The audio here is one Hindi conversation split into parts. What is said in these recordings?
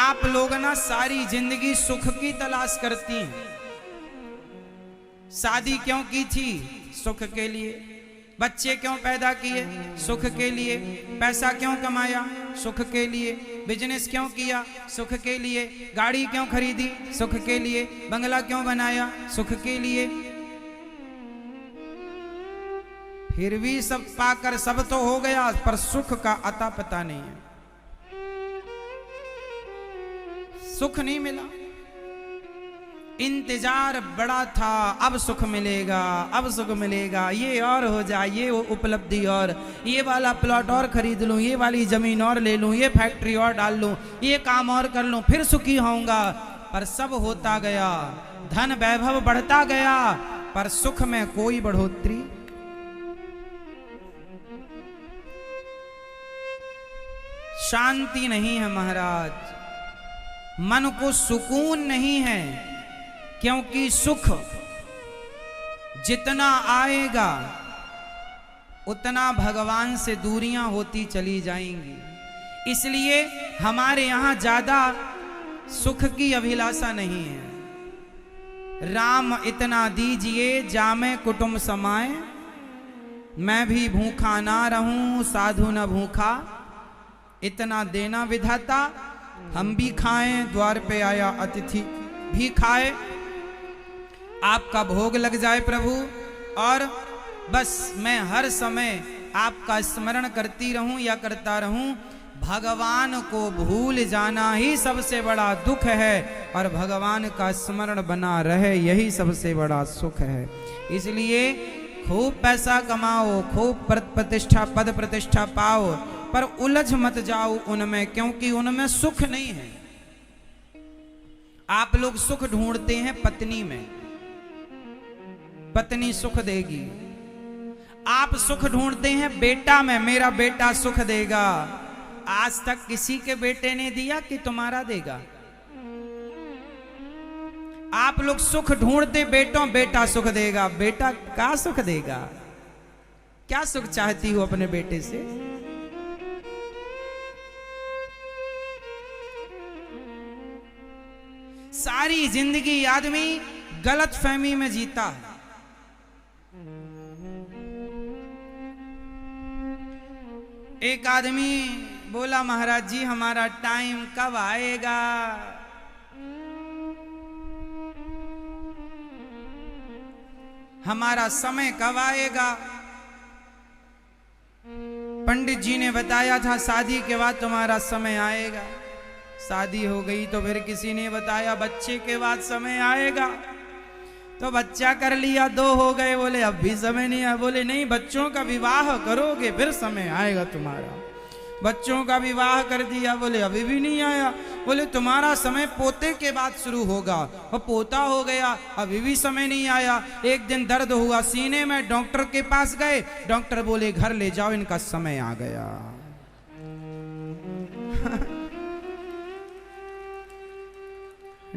आप लोग ना सारी जिंदगी सुख की तलाश करती हैं। शादी क्यों की थी? सुख के लिए। बच्चे क्यों पैदा किए? सुख के लिए। पैसा क्यों कमाया? सुख के लिए। बिजनेस क्यों किया? सुख के लिए। गाड़ी क्यों खरीदी? सुख के लिए। बंगला क्यों बनाया? सुख के लिए। फिर भी सब पाकर सब तो हो गया, पर सुख का अता पता नहीं है। सुख नहीं मिला। इंतजार बड़ा था, अब सुख मिलेगा, अब सुख मिलेगा, ये और हो जाए, ये उपलब्धि और, ये वाला प्लॉट और खरीद लूं, ये वाली जमीन और ले लूं, ये फैक्ट्री और डाल लूं, ये काम और कर लूं, फिर सुखी होऊंगा। पर सब होता गया, धन वैभव बढ़ता गया, पर सुख में कोई बढ़ोतरी। शांति नहीं है महाराज, मन को सुकून नहीं है, क्योंकि सुख जितना आएगा उतना भगवान से दूरियां होती चली जाएंगी। इसलिए हमारे यहां ज्यादा सुख की अभिलाषा नहीं है। राम इतना दीजिए जामे कुटुंब समाए, मैं भी भूखा ना रहूं साधु न भूखा। इतना देना विधाता, हम भी खाएं, द्वार पे आया अतिथि भी खाए। आपका भोग लग जाए प्रभु, और बस मैं हर समय आपका स्मरण करती रहूं या करता रहूं। भगवान को भूल जाना ही सबसे बड़ा दुख है, और भगवान का स्मरण बना रहे यही सबसे बड़ा सुख है। इसलिए खूब पैसा कमाओ, खूब प्रतिष्ठा, पद प्रतिष्ठा पाओ, पर उलझ मत जाओ उनमें, क्योंकि उनमें सुख नहीं है। आप लोग सुख ढूंढते हैं पत्नी में, पत्नी सुख देगी। आप सुख ढूंढते हैं बेटा में, मेरा बेटा सुख देगा। आज तक किसी के बेटे ने दिया कि तुम्हारा देगा? आप लोग सुख ढूंढते बेटों, बेटा सुख देगा। बेटा का सुख देगा? क्या सुख चाहती हो अपने बेटे से? सारी जिंदगी आदमी गलत फहमी में जीता है। एक आदमी बोला, महाराज जी हमारा टाइम कब आएगा? हमारा समय कब आएगा? पंडित जी ने बताया था शादी के बाद तुम्हारा समय आएगा। शादी हो गई तो फिर किसी ने बताया बच्चे के बाद समय आएगा। तो बच्चा कर लिया, 2 हो गए, बोले अब भी समय नहीं आया। बोले नहीं, बच्चों का विवाह करोगे फिर समय आएगा तुम्हारा। बच्चों का विवाह कर दिया, बोले अभी भी नहीं आया। बोले तुम्हारा समय पोते के बाद शुरू होगा, और पोता हो गया, अभी भी समय नहीं आया। एक दिन दर्द हुआ सीने में, डॉक्टर के पास गए, डॉक्टर बोले घर ले जाओ, इनका समय आ गया।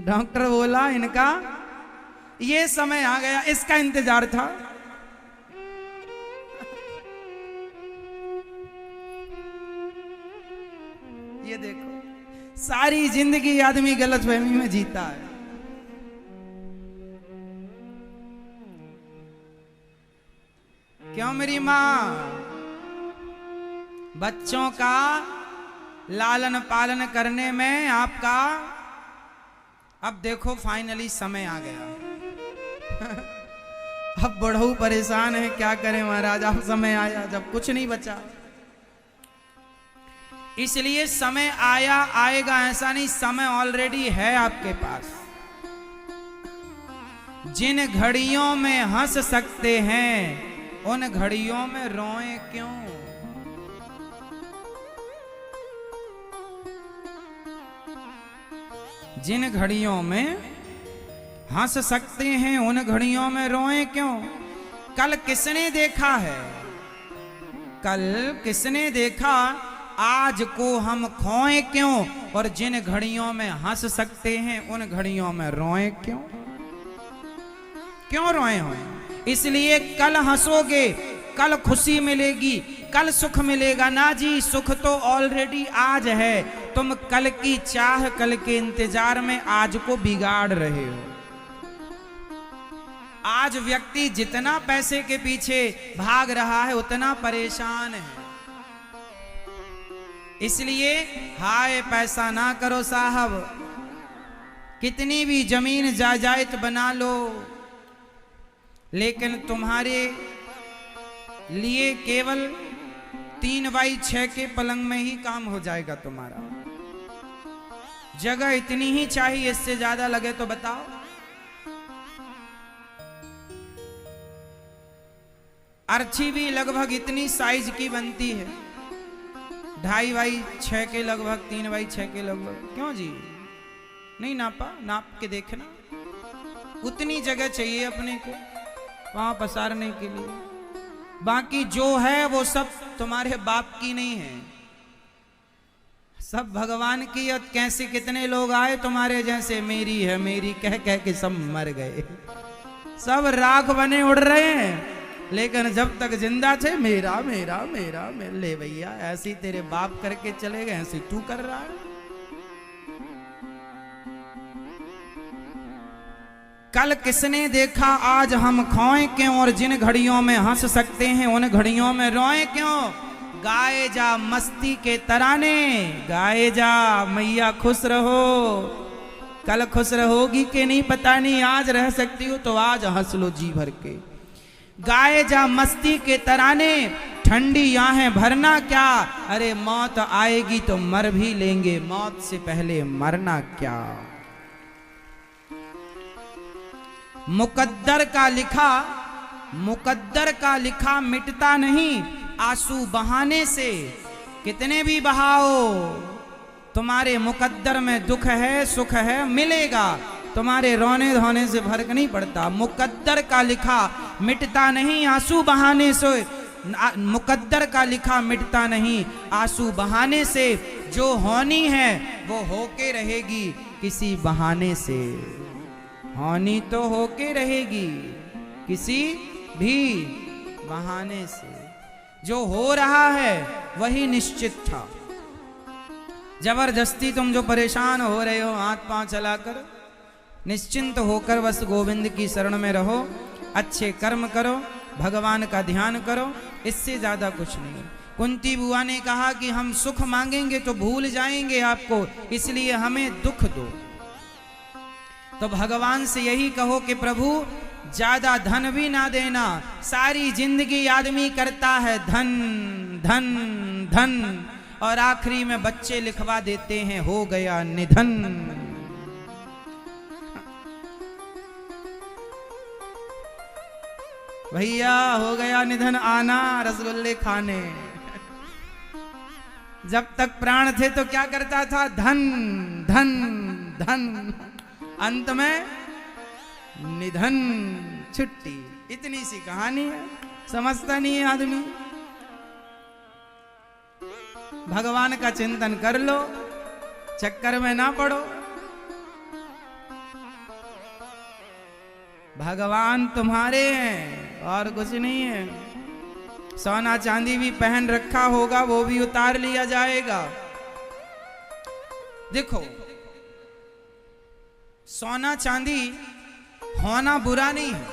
डॉक्टर बोला इनका ये समय आ गया, इसका इंतजार था। ये देखो, सारी जिंदगी आदमी गलतफहमी में जीता है। क्यों मेरी मां? बच्चों का लालन पालन करने में आपका, अब देखो फाइनली समय आ गया। अब बड़हू परेशान है, क्या करें महाराज, अब समय आया जब कुछ नहीं बचा। इसलिए समय आया आएगा ऐसा नहीं, समय ऑलरेडी है आपके पास। जिन घड़ियों में हंस सकते हैं उन घड़ियों में रोएं क्यों? जिन घड़ियों में हंस सकते हैं उन घड़ियों में रोएं क्यों? कल किसने देखा है, कल किसने देखा, आज को हम खोएं क्यों? और जिन घड़ियों में हंस सकते हैं उन घड़ियों में रोएं क्यों? क्यों रोए हो? इसलिए कल हंसोगे, कल खुशी मिलेगी, कल सुख मिलेगा ना जी। सुख तो ऑलरेडी आज है, तुम कल की चाह, कल के इंतजार में आज को बिगाड़ रहे हो। आज व्यक्ति जितना पैसे के पीछे भाग रहा है उतना परेशान है। इसलिए हाय पैसा ना करो साहब, कितनी भी जमीन जायदाद बना लो, लेकिन तुम्हारे लिए केवल 3x6 के पलंग में ही काम हो जाएगा। तुम्हारा जगह इतनी ही चाहिए, इससे ज्यादा लगे तो बताओ। अर्ची भी लगभग इतनी साइज की बनती है, 2.5x6 के लगभग, 3x6 के लगभग। क्यों जी नहीं नापा? नाप के देखना, उतनी जगह चाहिए अपने को वहां पसारने के लिए। बाकी जो है वो सब तुम्हारे बाप की नहीं है, सब भगवान की। और कैसे कितने लोग आए तुम्हारे जैसे, मेरी है मेरी कह कह के सब मर गए, सब राख बने उड़ रहे हैं। लेकिन जब तक जिंदा थे मेरा मेरा मेरा मेरे, ले भैया ऐसी तेरे बाप करके चले गए, ऐसी तू कर रहा है। कल किसने देखा आज हम खोए क्यों, और जिन घड़ियों में हंस सकते हैं उन घड़ियों में रोए क्यों। गाए जा मस्ती के तराने, गाए जा मैया खुश रहो। कल खुश रहोगी कि नहीं पता नहीं, आज रह सकती हो तो आज हंस लो जी भर के। गाए जा मस्ती के तराने, ठंडी आहें भरना क्या, अरे मौत आएगी तो मर भी लेंगे, मौत से पहले मरना क्या। मुकद्दर का लिखा मिटता नहीं, आंसू बहाने से कितने भी बहाओ, तुम्हारे मुकद्दर में दुख है सुख है मिलेगा, तुम्हारे रोने धोने से फर्क नहीं पड़ता। मुकद्दर का लिखा मिटता नहीं आंसू बहाने से, मुकद्दर का लिखा मिटता नहीं आंसू बहाने से, जो होनी है वो होके रहेगी किसी बहाने से। होनी तो होके रहेगी किसी भी बहाने से, जो हो रहा है वही निश्चित था। जबरदस्ती तुम जो परेशान हो रहे हो हाथ पांव चलाकर, निश्चिंत होकर बस गोविंद की शरण में रहो, अच्छे कर्म करो, भगवान का ध्यान करो, इससे ज्यादा कुछ नहीं। कुंती बुआ ने कहा कि हम सुख मांगेंगे तो भूल जाएंगे आपको, इसलिए हमें दुख दो। तो भगवान से यही कहो कि प्रभु ज्यादा धन भी ना देना, सारी जिंदगी आदमी करता है धन धन धन, और आखिरी में बच्चे लिखवा देते हैं हो गया निधन। भैया हो गया निधन, आना रसगुल्ले खाने। जब तक प्राण थे तो क्या करता था, धन धन धन, अंत में निधन, छुट्टी। इतनी सी कहानी है, समझता नहीं है आदमी। भगवान का चिंतन कर लो, चक्कर में ना पड़ो। भगवान तुम्हारे हैं और कुछ नहीं है। सोना चांदी भी पहन रखा होगा वो भी उतार लिया जाएगा। देखो सोना चांदी होना बुरा नहीं है,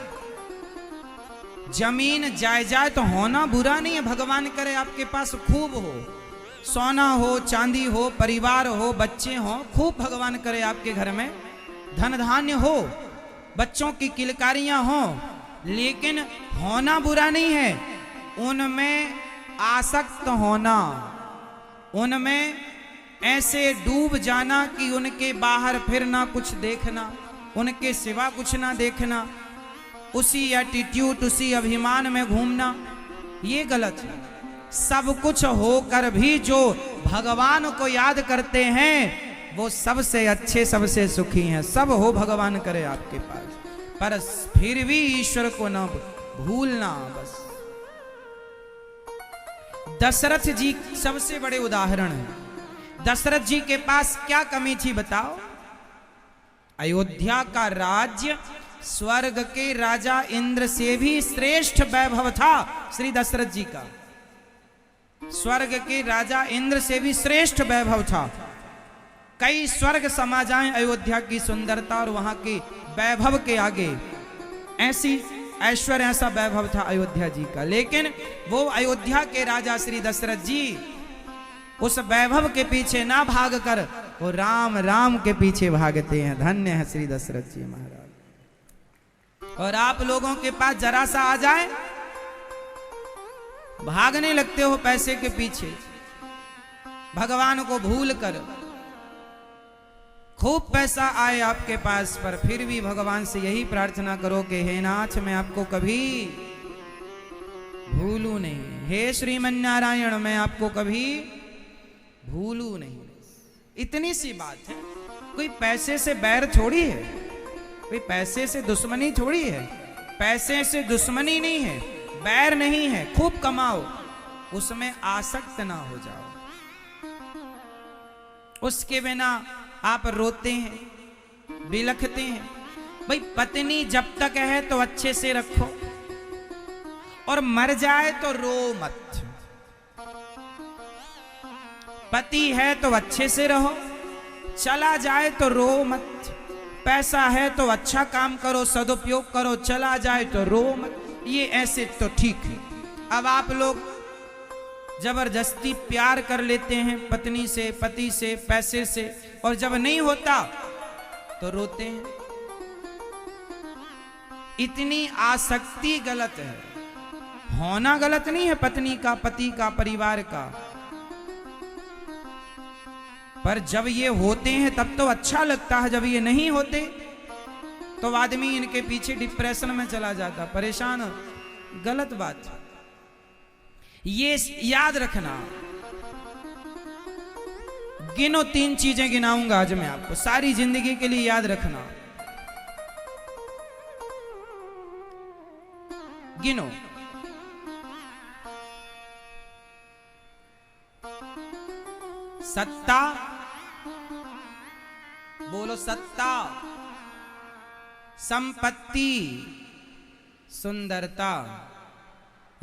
जमीन जायदाद तो होना बुरा नहीं है। भगवान करे आपके पास खूब हो, सोना हो चांदी हो, परिवार हो, बच्चे हो, खूब भगवान करे आपके घर में धन धान्य हो, बच्चों की किलकारियां हो, लेकिन होना बुरा नहीं है। उनमें आसक्त होना, उनमें ऐसे डूब जाना कि उनके बाहर फिर ना कुछ देखना, उनके सिवा कुछ ना देखना, उसी एटीट्यूड उसी अभिमान में घूमना, ये गलत है। सब कुछ होकर भी जो भगवान को याद करते हैं वो सबसे अच्छे सबसे सुखी हैं। सब हो भगवान करे आपके पास, पर फिर भी ईश्वर को न भूलना। बस दशरथ जी सबसे बड़े उदाहरण हैं। दशरथ जी के पास क्या कमी थी बताओ? अयोध्या का राज्य स्वर्ग के राजा इंद्र से भी श्रेष्ठ वैभव था। श्री दशरथ जी का स्वर्ग के राजा इंद्र से भी श्रेष्ठ वैभव था, कई स्वर्ग समा जाएं अयोध्या की सुंदरता और वहां के वैभव के आगे। ऐसी ऐश्वर्य, ऐसा वैभव था अयोध्या जी का। लेकिन वो अयोध्या के राजा श्री दशरथ जी उस वैभव के पीछे ना भाग कर वो राम राम के पीछे भागते हैं। धन्य है श्री दशरथ जी महाराज। और आप लोगों के पास जरा सा आ जाए, भागने लगते हो पैसे के पीछे, भगवान को भूल कर। खूब पैसा आए आपके पास, पर फिर भी भगवान से यही प्रार्थना करो कि हे नाथ, मैं आपको कभी भूलू नहीं। हे श्रीमन्नारायण, मैं आपको कभी भूलू नहीं। इतनी सी बात है। कोई पैसे से बैर थोड़ी है, कोई पैसे से दुश्मनी थोड़ी है। पैसे से दुश्मनी नहीं है, बैर नहीं है। खूब कमाओ, उसमें आसक्त ना हो जाओ। उसके बिना आप रोते हैं, बिलखते हैं। भाई पत्नी जब तक है तो अच्छे से रखो, और मर जाए तो रो मत। पति है तो अच्छे से रहो, चला जाए तो रो मत। पैसा है तो अच्छा काम करो, सदुपयोग करो, चला जाए तो रो मत। ये ऐसे तो ठीक है। अब आप लोग जबरदस्ती प्यार कर लेते हैं पत्नी से, पति से, पैसे से, और जब नहीं होता तो रोते हैं। इतनी आसक्ति गलत है। होना गलत नहीं है पत्नी का, पति का, परिवार का, पर जब ये होते हैं तब तो अच्छा लगता है। जब ये नहीं होते तो आदमी इनके पीछे डिप्रेशन में चला जाता, परेशान। गलत बात। ये याद रखना। गिनो, 3 चीजें गिनाऊंगा आज मैं आपको, सारी जिंदगी के लिए याद रखना। गिनो। सत्ता, बोलो सत्ता, संपत्ति, सुंदरता।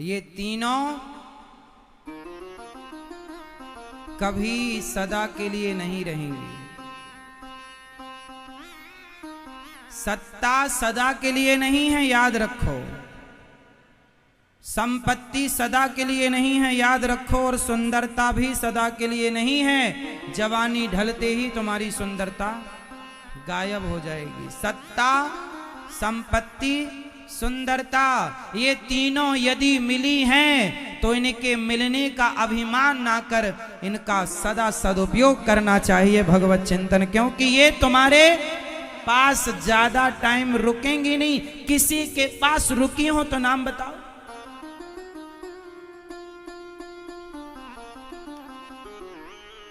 ये तीनों कभी सदा के लिए नहीं रहेंगी। सत्ता सदा के लिए नहीं है, याद रखो। संपत्ति सदा के लिए नहीं है, याद रखो। और सुंदरता भी सदा के लिए नहीं है। जवानी ढलते ही तुम्हारी सुंदरता गायब हो जाएगी। सत्ता, संपत्ति, सुंदरता, ये तीनों यदि मिली हैं तो इनके मिलने का अभिमान ना कर, इनका सदा सदुपयोग करना चाहिए भगवत चिंतन। क्योंकि ये तुम्हारे पास ज्यादा टाइम रुकेंगी नहीं। किसी के पास रुकी हो तो नाम बताओ।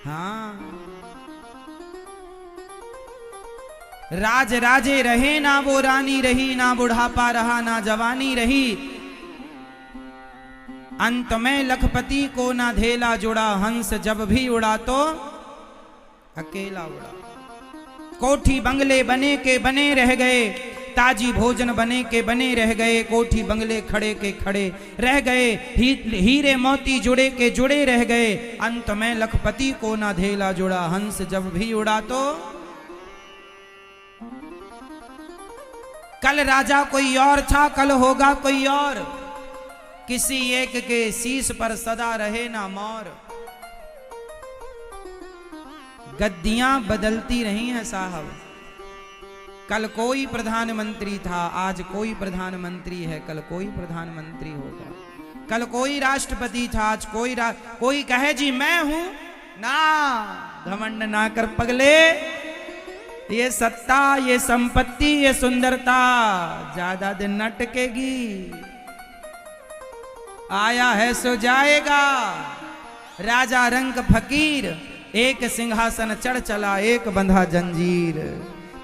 हाँ, राज राजे रहे ना वो रानी रही, ना बुढ़ापा रहा ना जवानी रही। अंत में लखपति को ना धेला जुड़ा, हंस जब भी उड़ा तो अकेला उड़ा। कोठी बंगले बने के बने रह गए, ताजी भोजन बने के बने रह गए। कोठी बंगले खड़े के खड़े रह गए, हीरे मोती जुड़े के जुड़े रह गए। अंत में लखपति को ना धेला जुड़ा, हंस जब भी उड़ा तो। कल राजा कोई और था, कल होगा कोई और। किसी एक के शीश पर सदा रहे ना मोर। गद्दियां बदलती रही हैं साहब। कल कोई प्रधानमंत्री था, आज कोई प्रधानमंत्री है, कल कोई प्रधानमंत्री होगा। कल कोई राष्ट्रपति था, आज कोई कहे जी मैं हूं ना। घमंड ना कर पगले। ये सत्ता, ये संपत्ति, ये सुंदरता ज्यादा दिन न टिकेगी। आया है सो जाएगा। राजा रंग फकीर, एक सिंहासन चढ़ चला, एक बंधा जंजीर।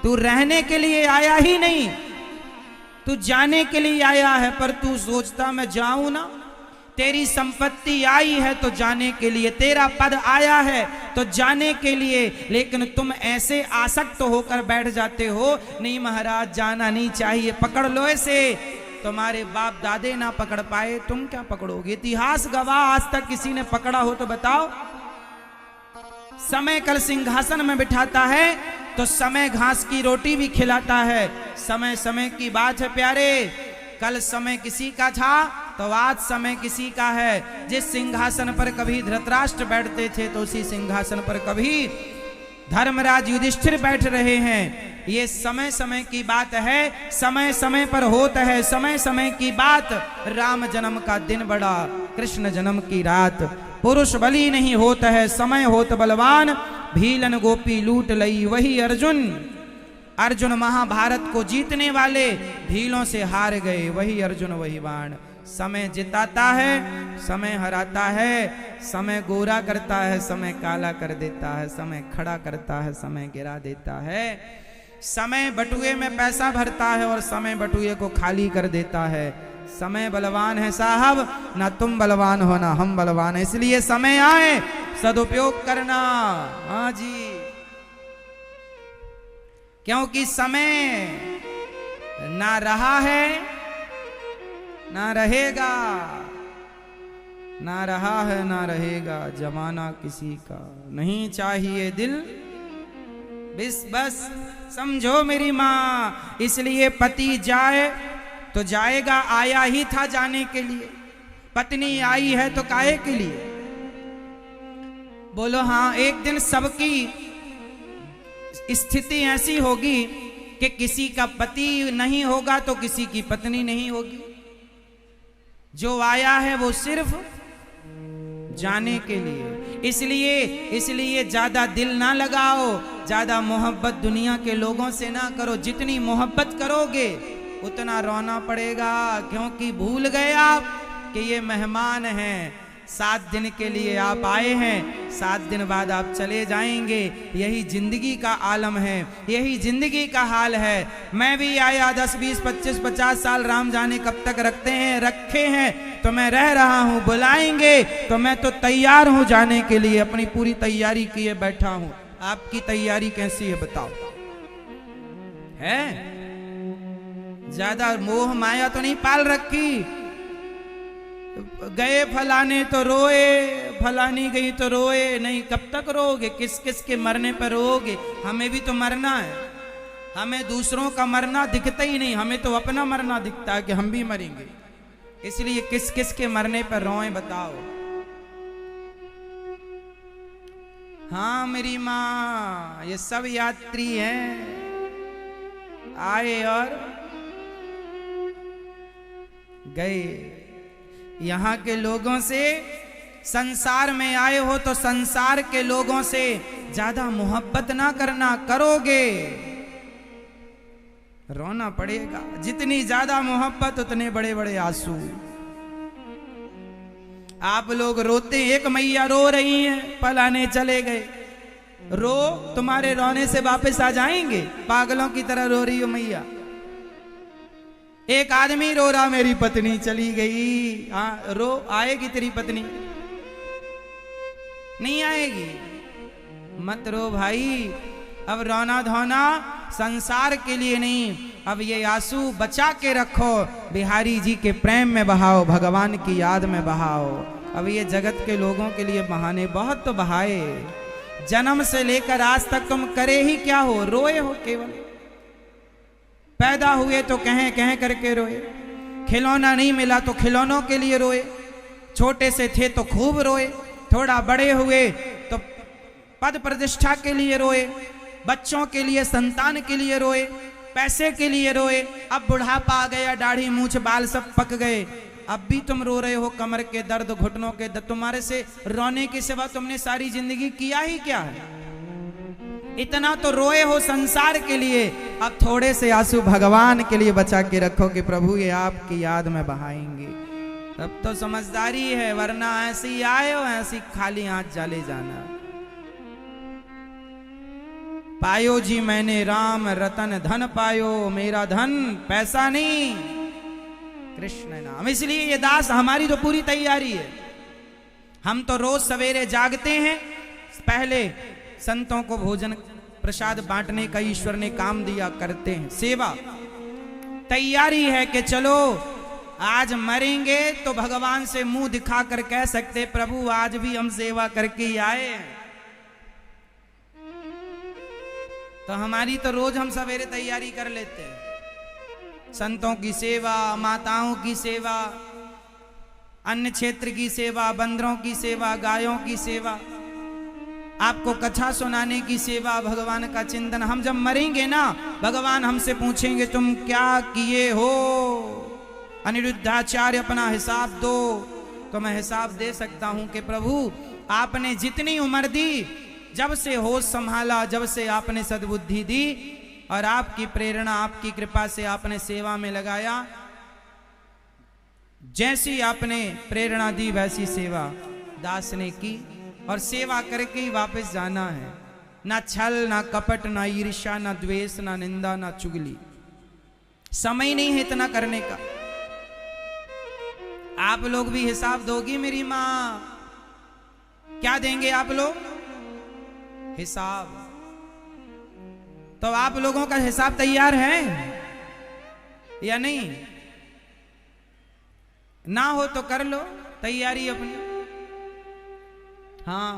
तू रहने के लिए आया ही नहीं, तू जाने के लिए आया है। पर तू सोचता मैं जाऊं ना। तेरी संपत्ति आई है तो जाने के लिए, तेरा पद आया है तो जाने के लिए, लेकिन तुम ऐसे आसक्त होकर बैठ जाते हो। नहीं महाराज, जाना नहीं चाहिए, पकड़ लो ऐसे। तुम्हारे बाप दादे ना पकड़ पाए, तुम क्या पकड़ोगे? इतिहास गवाह, आज तक किसी ने पकड़ा हो तो बताओ। समय कल सिंहासन में बिठाता है तो समय घास की रोटी भी खिलाता है। समय समय की बात है प्यारे, कल समय किसी का था तो आज समय किसी का है। जिस सिंहासन पर कभी धृतराष्ट्र बैठते थे तो उसी सिंहासन पर कभी धर्मराज युधिष्ठिर बैठ रहे हैं। ये समय समय की बात है, समय समय पर होता है। समय समय की बात, राम जन्म का दिन बड़ा, कृष्ण जन्म की रात। पुरुष बली नहीं होता है, समय होत बलवान, भीलन गोपी लूट लई वही अर्जुन। अर्जुन महाभारत को जीतने वाले, भीलों से हार गए वही अर्जुन वही बाण। समय जिताता है, समय हराता है, समय गोरा करता है, समय काला कर देता है, समय खड़ा करता है, समय गिरा देता है। समय बटुए में पैसा भरता है और समय बटुए को खाली कर देता है। समय बलवान है साहब, ना तुम बलवान हो ना हम बलवान है। इसलिए समय आए सदुपयोग करना। हाँ जी, क्योंकि समय ना रहा है ना रहेगा, ना रहा है ना रहेगा, जमाना किसी का नहीं चाहिए दिल बस समझो मेरी माँ। इसलिए पति जाए तो जाएगा, आया ही था जाने के लिए। पत्नी आई है तो काहे के लिए? बोलो हाँ, एक दिन सबकी स्थिति ऐसी होगी कि किसी का पति नहीं होगा तो किसी की पत्नी नहीं होगी। जो आया है वो सिर्फ जाने के लिए। इसलिए ज्यादा दिल ना लगाओ, ज्यादा मोहब्बत दुनिया के लोगों से ना करो। जितनी मोहब्बत करोगे उतना रोना पड़ेगा, क्योंकि भूल गए आप कि ये मेहमान हैं। 7 दिन के लिए आप आए हैं, 7 दिन बाद आप चले जाएंगे। यही जिंदगी का आलम है, यही जिंदगी का हाल है। मैं भी आया 10, 20, 25, 50 साल, राम जाने कब तक रखे हैं तो मैं रह रहा हूं। बुलाएंगे तो मैं तो तैयार हूं जाने के लिए, अपनी पूरी तैयारी किए बैठा हूं। आपकी तैयारी कैसी है बताओ? है ज्यादा मोह माया तो नहीं पाल रखी? गए फलाने तो रोए, फलानी गई तो रोए। नहीं, कब तक रोओगे? किस किस के मरने पर रोओगे? हमें भी तो मरना है। हमें दूसरों का मरना दिखता ही नहीं, हमें तो अपना मरना दिखता है कि हम भी मरेंगे। इसलिए किस किस के मरने पर रोएं बताओ? हाँ मेरी माँ, ये सब यात्री हैं, आए और गए। यहाँ के लोगों से, संसार में आए हो तो संसार के लोगों से ज्यादा मोहब्बत ना करना। करोगे रोना पड़ेगा। जितनी ज्यादा मोहब्बत उतने बड़े बड़े आंसू। आप लोग रोते, एक मैया रो रही हैं, फलाने चले गए। रो, तुम्हारे रोने से वापस आ जाएंगे? पागलों की तरह रो रही हो मैया। एक आदमी रो रहा, मेरी पत्नी चली गई। हाँ रो, आएगी तेरी पत्नी? नहीं आएगी। मत रो भाई। अब रोना धोना संसार के लिए नहीं, अब ये आंसू बचा के रखो, बिहारी जी के प्रेम में बहाओ, भगवान की याद में बहाओ। अब ये जगत के लोगों के लिए बहाने बहुत तो बहाए। जन्म से लेकर आज तक तुम करे ही क्या हो? रोए हो केवल। पैदा हुए तो कहें करके रोए, खिलौना नहीं मिला तो खिलौनों के लिए रोए, छोटे से थे तो खूब रोए, थोड़ा बड़े हुए तो पद प्रतिष्ठा के लिए रोए, बच्चों के लिए, संतान के लिए रोए, पैसे के लिए रोए। अब बुढ़ापा आ गया, दाढ़ी मूछ बाल सब पक गए, अब भी तुम रो रहे हो। कमर के दर्द, घुटनों के दर्द, तुम्हारे से रोने के सिवा तुमने सारी जिंदगी किया ही क्या है? इतना तो रोए हो संसार के लिए, अब थोड़े से आंसू भगवान के लिए बचा के रखो कि प्रभु ये आपकी याद में बहाएंगे। तब तो समझदारी है, वरना ऐसे ही आए हो, ऐसी खाली हाथ चले जाना। पायो जी मैंने राम रतन धन पायो, मेरा धन पैसा नहीं कृष्ण नाम। इसलिए ये दास हमारी तो पूरी तैयारी है। हम तो रोज सवेरे जागते हैं, पहले संतों को भोजन प्रसाद बांटने का ईश्वर ने काम दिया, करते हैं सेवा। तैयारी है कि चलो आज मरेंगे तो भगवान से मुंह दिखाकर कह सकते प्रभु आज भी हम सेवा करके ही आए हैं। तो हमारी तो रोज हम सवेरे तैयारी कर लेते हैं, संतों की सेवा, माताओं की सेवा, अन्य क्षेत्र की सेवा, बंदरों की सेवा, गायों की सेवा, आपको कथा सुनाने की सेवा, भगवान का चिंतन। हम जब मरेंगे ना, भगवान हमसे पूछेंगे तुम क्या किए हो, अनिरुद्धाचार्य अपना हिसाब दो। तो मैं हिसाब दे सकता हूं कि प्रभु आपने जितनी उम्र दी, जब से होश संभाला, जब से आपने सद्बुद्धि दी और आपकी प्रेरणा, आपकी कृपा से आपने सेवा में लगाया, जैसी आपने प्रेरणा दी वैसी सेवा दास ने की और सेवा करके ही वापस जाना है। ना छल, ना कपट, ना ईर्ष्या, ना द्वेष, ना निंदा, ना चुगली। समय नहीं है इतना करने का। आप लोग भी हिसाब दोगी मेरी मां? क्या देंगे आप लोग? हिसाब। तो आप लोगों का हिसाब तैयार है या नहीं? ना हो तो कर लो तैयारी अपनी। हाँ,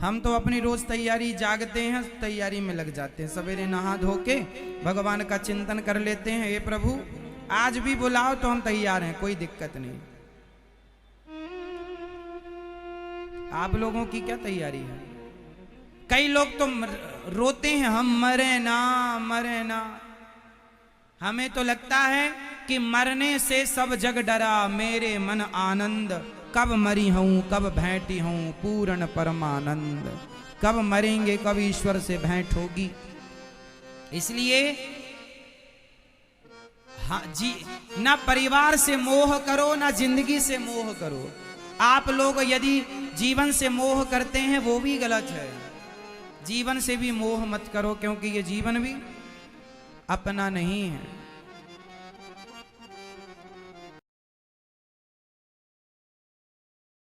हम तो अपनी रोज तैयारी, जागते हैं तैयारी में लग जाते हैं, सवेरे नहा धो के भगवान का चिंतन कर लेते हैं। हे प्रभु आज भी बुलाओ तो हम तैयार हैं, कोई दिक्कत नहीं। आप लोगों की क्या तैयारी है? कई लोग तो रोते हैं, हम मरे ना, मरे ना। हमें तो लगता है कि मरने से सब जग डरा, मेरे मन आनंद, कब मरी हूं, कब भेंटी हूं, पूर्ण परमानंद। कब मरेंगे, कब ईश्वर से भेंट होगी। इसलिए हाँ जी, ना परिवार से मोह करो, ना जिंदगी से मोह करो। आप लोग यदि जीवन से मोह करते हैं वो भी गलत है। जीवन से भी मोह मत करो, क्योंकि ये जीवन भी अपना नहीं है।